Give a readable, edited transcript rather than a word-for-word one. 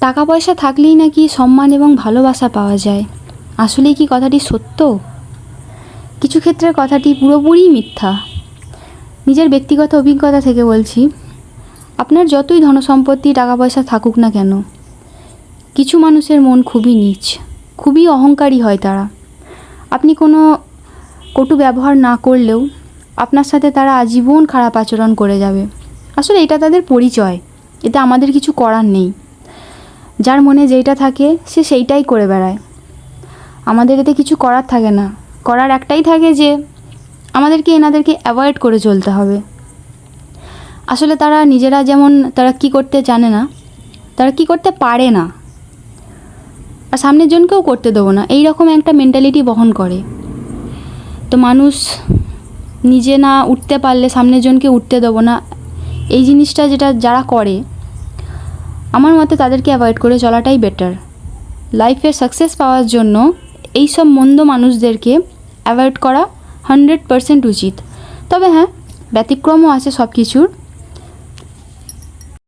টাকা পয়সা থাকলেই নাকি সম্মান এবং ভালোবাসা পাওয়া যায়। আসলেই কি কথাটি সত্য? কিছু ক্ষেত্রে কথাটি পুরোপুরিই মিথ্যা। নিজের ব্যক্তিগত অভিজ্ঞতা থেকে বলছি, আপনার যতই ধনসম্পত্তি টাকা পয়সা থাকুক না কেন, কিছু মানুষের মন খুবই নীচ, খুবই অহংকারী হয় তারা। আপনি কোনো কটু ব্যবহার না করলেও আপনার সাথে তারা আজীবন খারাপ আচরণ করে যাবে। আসলে এটা তাদের পরিচয়, এতে আমাদের কিছু করার নেই। যার মনে যেইটা থাকে সে সেইটাই করে বেড়ায়। আমাদের এতে কিছু করার থাকে না, করার একটাই থাকে যে আমাদেরকে এনাদেরকে অ্যাভয়েড করে চলতে হবে। আসলে তারা নিজেরা যেমন তারাক্কি করতে জানে না, তারাক্কি করতে পারে না, আর সামনের জনকেও করতে দেবো না, এই রকম একটা মেন্টালিটি বহন করে। তো মানুষ নিজে না উঠতে পারলে সামনের জনকে উঠতে দেবো না, এই জিনিসটা যেটা যারা করে, আমার মতে তাদেরকে অ্যাভয়েড করে চলাটাই বেটার। লাইফে সাকসেস পাওয়ার জন্য এই সব মন্দ মানুষদেরকে অ্যাভয়েড করা 100% উচিত। তবে হ্যাঁ, ব্যতিক্রমও আছে সব কিছুর।